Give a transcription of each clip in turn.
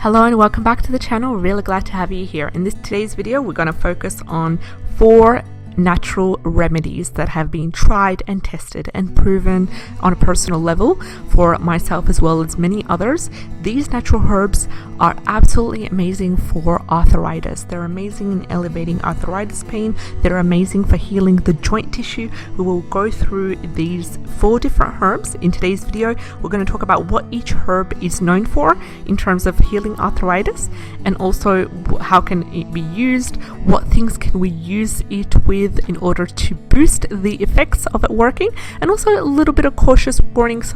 Hello and welcome back to the channel. Really glad to have you here. In today's video, we're going to focus on 4 natural remedies that have been tried and tested and proven on a personal level for myself as well as many others. These natural herbs are absolutely amazing for arthritis. They're amazing in elevating arthritis pain. They're amazing for healing the joint tissue. We will go through these 4 different herbs. In today's video, we're going to talk about what each herb is known for in terms of healing arthritis, and also how can it be used, what things can we use it with in order to boost the effects of it working, and also a little bit of cautious warnings,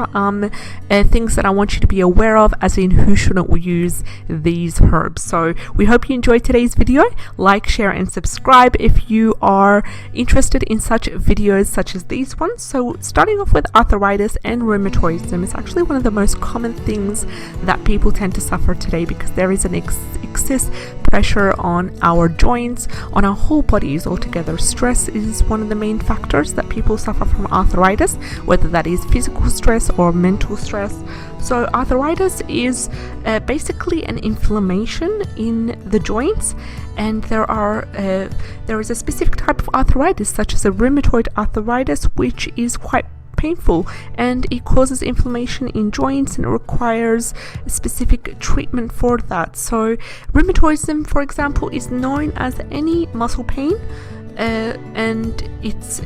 things that I want you to be aware of, as in who shouldn't use these herbs. So we hope you enjoyed today's video. Like, share and subscribe if you are interested in such videos such as these ones. So starting off with arthritis and rheumatism, it's actually one of the most common things that people tend to suffer today, because there is an excess pressure on our joints, on our whole bodies altogether. Stress is one of the main factors that people suffer from arthritis, whether that is physical stress or mental stress. So arthritis is basically an inflammation in the joints, and there is a specific type of arthritis, such as a rheumatoid arthritis, which is quite painful, and it causes inflammation in joints, and it requires a specific treatment for that. So rheumatism, for example, is known as any muscle pain, and it's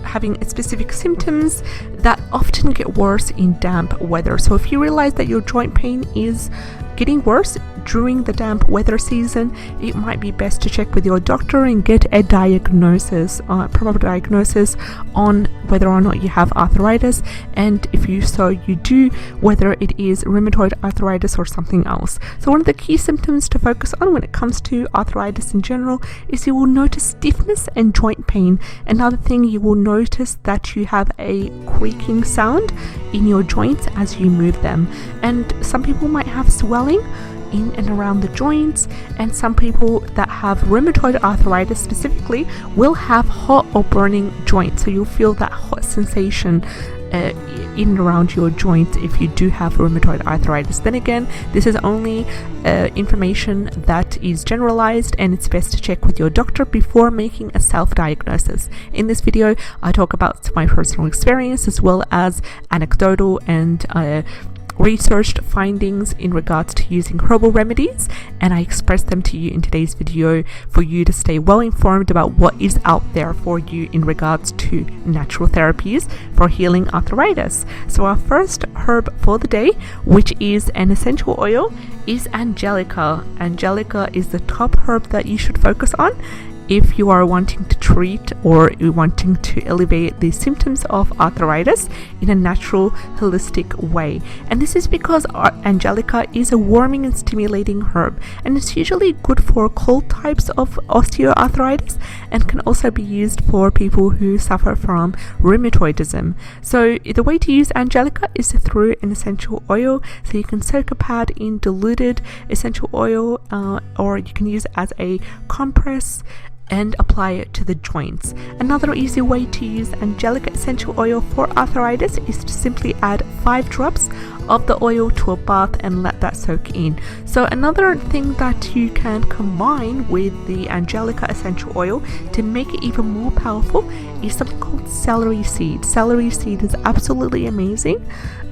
having specific symptoms that often get worse in damp weather. So if you realize that your joint pain is getting worse during the damp weather season, it might be best to check with your doctor and get a diagnosis, proper diagnosis on whether or not you have arthritis, and if you do, whether it is rheumatoid arthritis or something else. So one of the key symptoms to focus on when it comes to arthritis in general is you will notice stiffness and joint pain. Another thing, you will notice that you have a creaking sound in your joints as you move them, and some people might have swelling in and around the joints, and some people that have rheumatoid arthritis specifically will have hot or burning joints. So you'll feel that hot sensation in and around your joint if you do have rheumatoid arthritis. Then again, this is only information that is generalized, and it's best to check with your doctor before making a self-diagnosis. In this video, I talk about my personal experience as well as anecdotal and researched findings in regards to using herbal remedies, and I express them to you in today's video for you to stay well informed about what is out there for you in regards to natural therapies for healing arthritis. So our first herb for the day, which is an essential oil, is Angelica. Angelica is the top herb that you should focus on if you are wanting to treat or you're wanting to elevate the symptoms of arthritis in a natural, holistic way. And this is because Angelica is a warming and stimulating herb, and it's usually good for cold types of osteoarthritis, and can also be used for people who suffer from rheumatoidism. So the way to use Angelica is through an essential oil. So you can soak a pad in diluted essential oil, or you can use it as a compress and apply it to the joints. Another easy way to use Angelica essential oil for arthritis is to simply add 5 drops of the oil to a bath and let that soak in. So another thing that you can combine with the Angelica essential oil to make it even more powerful is something called celery seed. Celery seed is absolutely amazing.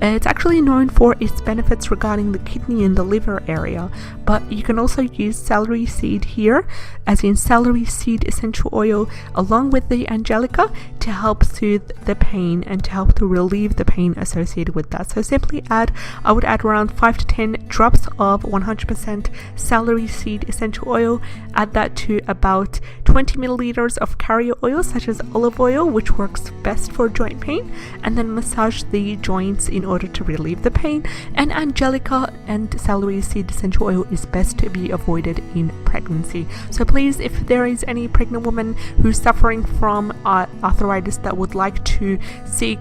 It's actually known for its benefits regarding the kidney and the liver area, but you can also use celery seed here, as in celery seed essential oil, along with the Angelica, to help soothe the pain and to help to relieve the pain associated with that. So simply I would add around 5 to 10 drops of 100% celery seed essential oil, add that to about 20 milliliters of carrier oil such as olive oil, which works best for joint pain, and then massage the joints in order to relieve the pain. And Angelica and celery seed essential oil is best to be avoided in pregnancy. So please, if there is any pregnant woman who's suffering from arthritis that would like to seek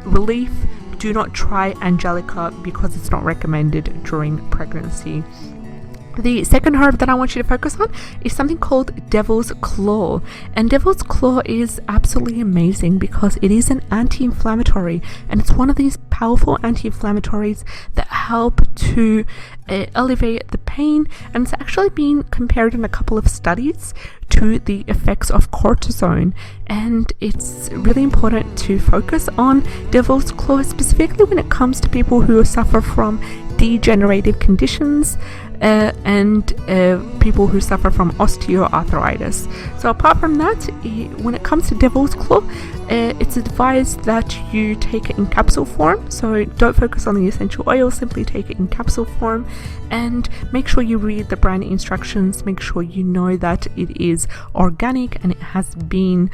relief, do not try Angelica because it's not recommended during pregnancy. The second herb that I want you to focus on is something called Devil's Claw. And Devil's Claw is absolutely amazing because it is an anti-inflammatory, and it's one of these powerful anti-inflammatories that help to alleviate the pain, and it's actually been compared in a couple of studies to the effects of cortisone. And it's really important to focus on devil's claw, specifically when it comes to people who suffer from degenerative conditions and people who suffer from osteoarthritis. So apart from that, when it comes to devil's claw, it's advised that you take it in capsule form. So don't focus on the essential oil, simply take it in capsule form, and make sure you read the brand instructions. Make sure you know that it is organic and it has been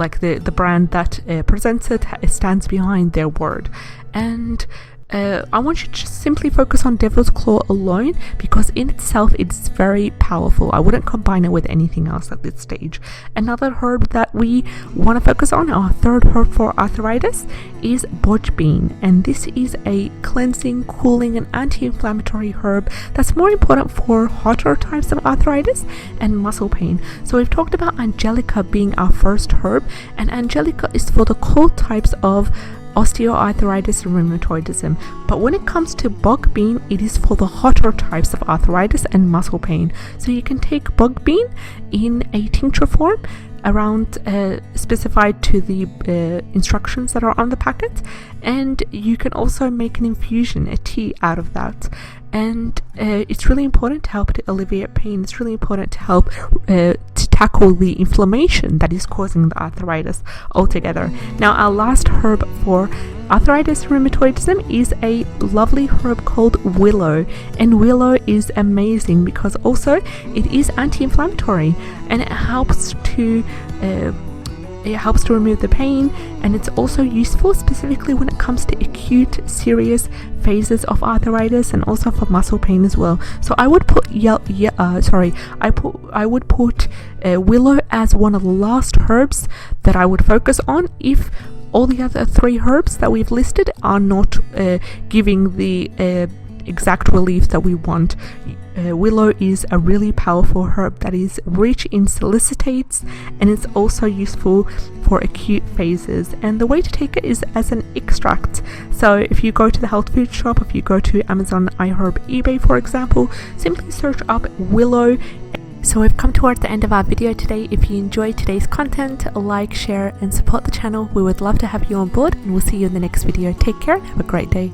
like the brand that presents it stands behind their word. And I want you to just simply focus on devil's claw alone, because in itself it's very powerful. I wouldn't combine it with anything else at this stage. Another herb that we want to focus on, our third herb for arthritis, is bodge bean, and this is a cleansing, cooling and anti-inflammatory herb that's more important for hotter types of arthritis and muscle pain. So we've talked about Angelica being our first herb, and Angelica is for the cold types of osteoarthritis and rheumatoidism, but when it comes to bog bean, it is for the hotter types of arthritis and muscle pain. So you can take bog bean in a tincture form around specified to the instructions that are on the packet, and you can also make an infusion, a tea out of that. And it's really important to help to alleviate pain. It's really important to help to tackle the inflammation that is causing the arthritis altogether. Now, our last herb for arthritis rheumatoidism is a lovely herb called Willow, and Willow is amazing because also it is anti-inflammatory, and it helps to remove the pain, and it's also useful specifically when it comes to acute serious phases of arthritis and also for muscle pain as well. So I would put Willow as one of the last herbs that I would focus on if all the other three herbs that we've listed are not giving the exact relief that we want. Willow is a really powerful herb that is rich in salicitates, and it's also useful for acute phases, and the way to take it is as an extract. So if you go to the health food shop, if you go to Amazon, iHerb, eBay for example, simply search up Willow. So we've come towards the end of our video today. If you enjoyed today's content, like, share and support the channel. We would love to have you on board, and we'll see you in the next video. Take care, have a great day.